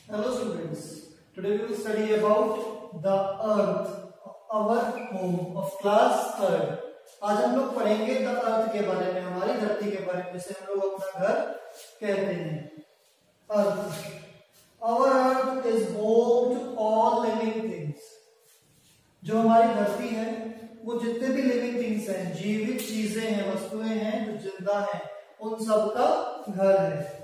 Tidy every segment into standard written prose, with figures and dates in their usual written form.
Hello students, today we will study about the earth, our home of class third. आज हम लोग पढ़ेंगे the earth के बारे में, हमारी धरती के बारे में, जिसे हम लोग अपना घर कहते हैं। अर्थ, our earth is home to all living things. जो हमारी धरती है वो जितने भी लिविंग थिंग्स हैं, जीवित चीजें हैं, वस्तुएं हैं जो जिंदा हैं, उन सब का घर है।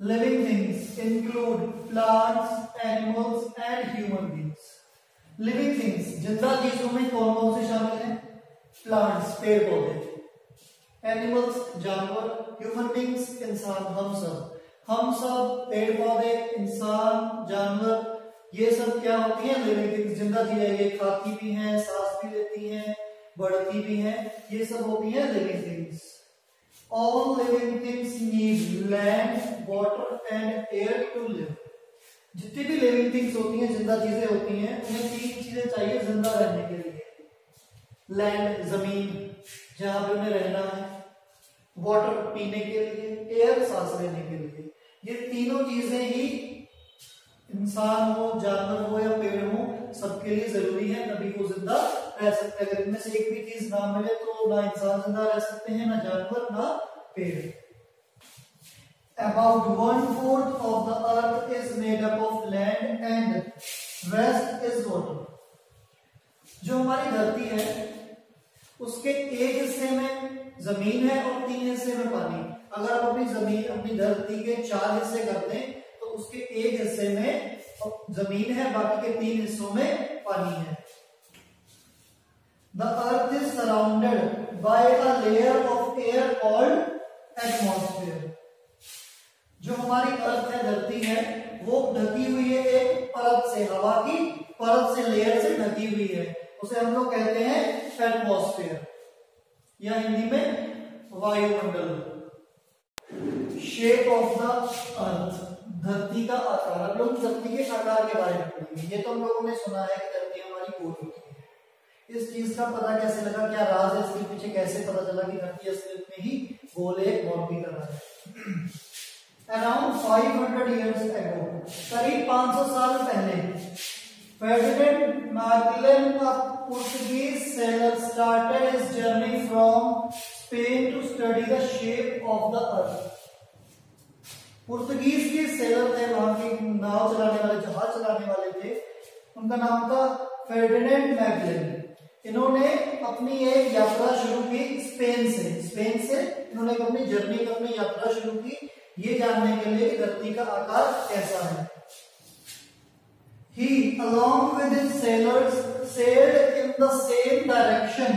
Living things include plants, animals and human beings. Living things, जिंदा चीजों में कौन कौन से शामिल हैं? Plants, पेड़ पौधे, Animals, जानवर, Human beings, इंसान, हम सब पेड़ पौधे, इंसान, जानवर, ये सब क्या होती हैं? लिविंग थिंग्स, जिंदा चीजें। ये खाती भी हैं, सांस भी लेती हैं, बढ़ती भी हैं, ये सब होती हैं living things. All living things need land, water and air to live. जितनी भी लिविंग थिंग्स होती हैं, जिंदा चीजें होती हैं, उन्हें तीन चीजें चाहिए जिंदा रहने के लिए। लैंड, जमीन, जहां पे उन्हें रहना है, वाटर, पीने के लिए, एयर, सांस लेने के लिए। ये तीनों चीजें ही इंसान हो, जानवर हो या पेड़ हो, सबके लिए जरूरी है, तभी वो जिंदा रह सकते हैं। अगर इनमें से एक भी चीज ना मिले तो ना इंसान जिंदा रह सकते हैं, ना जानवर, ना पेड़। About 1/4 of the earth is made up of land and rest is water. जो हमारी धरती है उसके एक हिस्से में जमीन है और 3 हिस्से में पानी। अगर आप अपनी जमीन, अपनी धरती के 4 हिस्से कर दें तो उसके एक हिस्से में जमीन है, बाकी के 3 हिस्सों में पानी है। The earth is surrounded by a layer of air called atmosphere. जो हमारी अर्थ है, धरती है, वो ढकी हुई है एक परत से, हवा की परत से, लेयर से ढकी हुई है, उसे हम लोग कहते हैं एटमॉस्फेयर या हिंदी में वायुमंडल। शेप ऑफ द अर्थ, धरती का आकार। हम लोग धरती के आकार के बारे में पढ़ेंगे। ये तो हम लोगों ने सुना है कि धरती हमारी गोल होती है। इस चीज का पता कैसे लगा, क्या राज है इसके पीछे, कैसे पता चला कि धरती असलियत में ही गोल है, बॉल की तरह है? अराउंड 500 years ago, करीब 500 साल पहले, Ferdinand Magellan, a Portuguese sailor, started his journey from Spain to study the shape of the earth. Portuguese के सेलर थे, वहां के नाव चलाने वाले, जहाज चलाने वाले थे, उनका नाम था फेर्डिनेंड मैगेलन। इन्होंने अपनी एक यात्रा शुरू की स्पेन से इन्होंने अपनी जर्नी, अपनी यात्रा शुरू की, ये जानने के लिए कि धरती का आकार कैसा है। He, along with his sailors, sailed in the same direction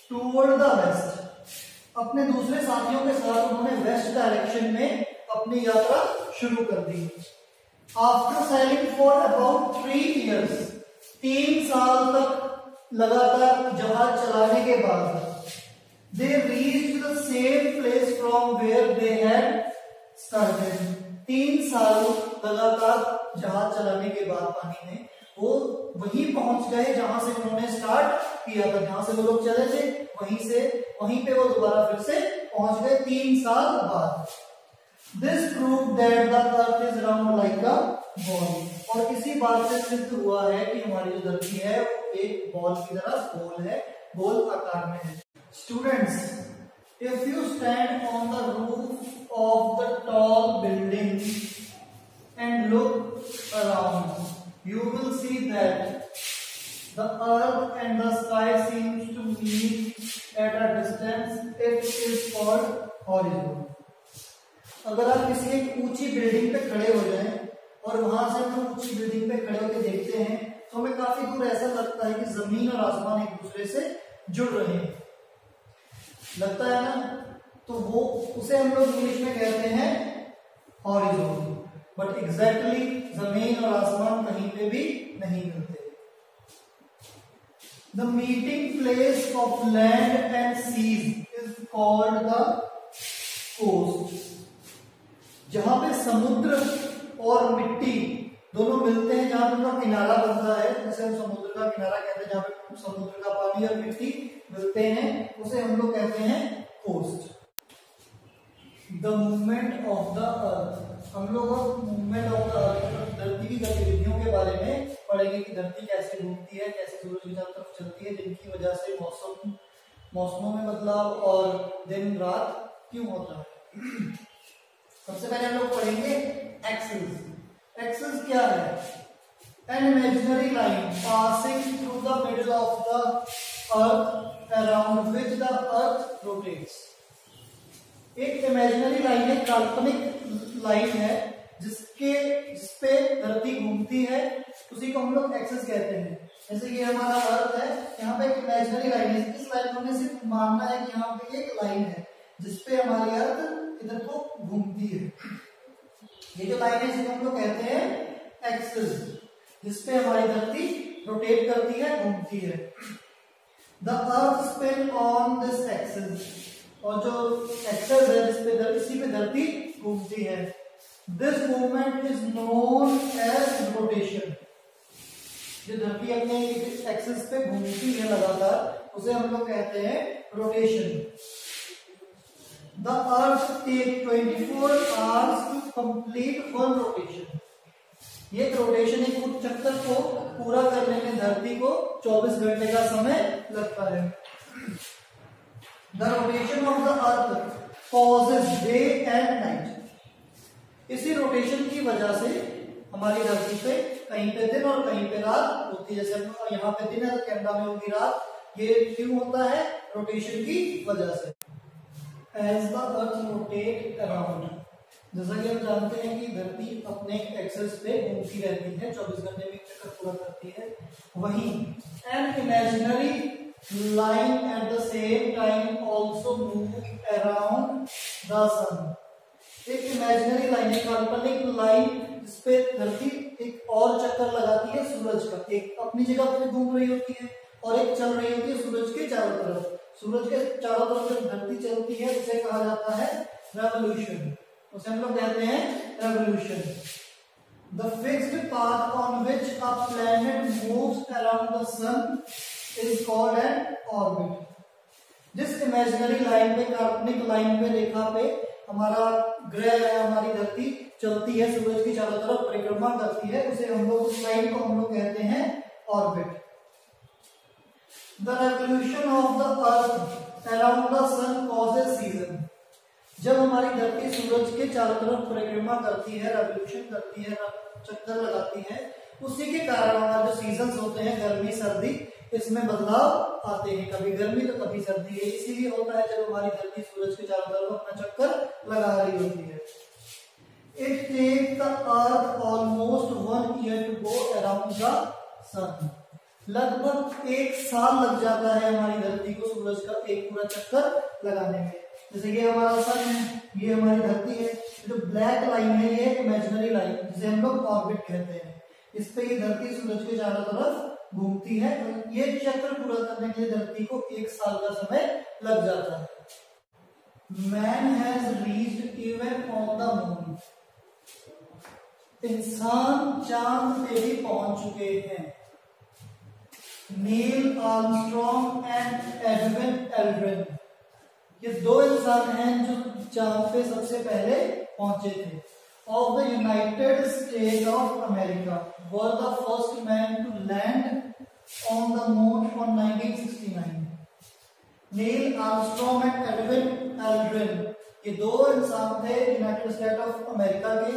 toward the west. अपने दूसरे साथियों के साथ उन्होंने वेस्ट डायरेक्शन में अपनी यात्रा शुरू कर दी। After sailing for about 3 years, 3 साल तक लगातार जहाज चलाने के बाद, they reached the same place from where they had started. 3 साल लगातार जहाज चलाने के बाद पानी में वो वहीं पहुंच गए जहां से उन्होंने स्टार्ट किया था, जहां से वो लोग चले थे, वहीं पे वो दोबारा फिर से पहुंच गए 3 साल बाद। This proved that the earth is round like a ball. और इसी बात से सिद्ध हुआ है कि हमारी जो धरती है वो एक बॉल की तरह गोल है, गोल आकार में है। Students, if you stand on the roof of the tall building and look around, you will see that the earth and the sky seems to meet at a distance. It is called horizon. अगर आप किसी एक ऊंची building पे खड़े हो जाएं और वहां से हम ऊंची बिल्डिंग पे खड़े होकर देखते हैं तो हमें काफी दूर ऐसा लगता है कि जमीन और आसमान एक दूसरे से जुड़ रहे हैं, लगता है ना? तो वो उसे हम लोग इंग्लिश में कहते हैं हॉरिजॉन। बट एग्जैक्टली जमीन और आसमान कहीं पे भी नहीं मिलते। The meeting place of land and seas is called the coast. जहां पे समुद्र और मिट्टी दोनों मिलते हैं, जहां पे उनका किनारा बनता है, जैसे हम समुद्र का किनारा कहते हैं, जहां पे समुद्र का पानी और मिट्टी मिलते हैं, उसे हम लोग कहते हैं coast. The movement of the earth, हम लोग मूवमेंट ऑफ द अर्थ, धरती की गतिविधियों के बारे में पढ़ेंगे कि धरती कैसे घूमती है, कैसे सूरज की चारों तरफ चलती है, जिनकी वजह से मौसमों में बदलाव और दिन रात क्यों होता है। सबसे पहले हम लोग पढ़ेंगे एक्सिस। एक्सिस क्या है? N imaginary line passing through the middle of the earth around which the earth rotates. एक इमेजिनरी लाइन, एक काल्पनिक लाइन है जिसपे धरती घूमती है, उसी को हम लोग एक्सिस कहते हैं। जैसे ये हमारा अर्थ है, यहाँ पे एक इमेजिनरी लाइन है, इस लाइन को हमें सिर्फ मानना है कि यहाँ पे एक लाइन है जिसपे हमारी अर्थ इधर को घूमती है। ये जो लाइन है जिसे हम लोग कहते हैं एक्सिस, जिसपे हमारी धरती रोटेट करती है, घूमती है। The earth spin on this axis, और जो एक्सिस है जिसपे इसी पे धरती घूमती है। This movement is known as rotation. जो धरती अपने एक्सिस पे घूमती है लगातार, उसे हम लोग कहते हैं rotation. The earth take 24 hours to complete one rotation. ये रोटेशन, एक चक्कर को पूरा करने में धरती को 24 घंटे का समय लगता है। The rotation of the earth causes day and night. इसी रोटेशन की वजह से हमारी धरती पे कहीं पे दिन और कहीं पे रात होती है। जैसे यहाँ पे दिन है तो कैनेडा में होगी रात। ये क्यों होता है? रोटेशन की वजह से। As the earth rotate around, जैसा कि हम जानते हैं कि धरती अपने एक्सिस पे घूमती रहती है, 24 घंटे में एक चक्कर पूरा करती है। वहीं an imaginary line at the same time also move around the sun. एक इमेजिनरी लाइन, एक काल्पनिक लाइन जिसपे धरती एक और चक्कर लगाती है सूरज का। एक अपनी जगह पे घूम रही होती है और एक चल रही होती है सूरज के चारों तरफ। सूरज के चारों तरफ जब धरती चलती है उसे कहा जाता है रेवोल्यूशन। उसे हम लोग कहते हैं revolution. The fixed path on which a planet moves around the sun is called an orbit. जिस इमेजिनरी लाइन पे, काल्पनिक लाइन पे, रेखा पे हमारा ग्रह है, हमारी धरती चलती है, सूरज की चारों तरफ परिक्रमा करती है, उसे हम लोग, उस लाइन को हम लोग कहते हैं orbit. The revolution of the earth around the sun causes season. जब हमारी धरती सूरज के चारों तरफ परिक्रमा करती है, रेवोल्यूशन करती है, चक्कर लगाती है, उसी के कारण हमारे जो सीजन्स होते हैं, गर्मी सर्दी, इसमें बदलाव आते हैं। कभी गर्मी तो कभी सर्दी है। इसीलिए होता है जब हमारी धरती सूरज के चारों तरफ अपना चक्कर लगा रही होती है। It take the earth almost 1 year to go around the sun. लगभग 1 साल लग जाता है हमारी धरती को सूरज का एक पूरा चक्कर लगाने में। जैसे ये हमारा सन है, ये हमारी धरती है। जो ब्लैक लाइन है ये इमेजिनरी लाइन, जिसे हम लोग ऑर्बिट कहते हैं। इस पे ये धरती सूरज के चारों तरफ घूमती है। ये चक्र पूरा करने के लिए धरती को 1 साल का समय लग जाता है। Man has reached even on the moon. इंसान चांद पे भी पहुंच चुके हैं। नील आर्मस्ट्रॉन्ग एंड एडविन एल्ड्रिन, ये 2 इंसान हैं जो चांद पे सबसे पहले पहुंचे थे। Of the United State of America were the first man to land on the moon on 1969। Neil Armstrong and Edwin Aldrin, ये 2 इंसान थे यूनाइटेड स्टेट ऑफ अमेरिका के,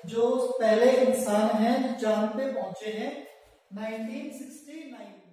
जो पहले इंसान हैं जो चांद पे पहुंचे हैं 1969।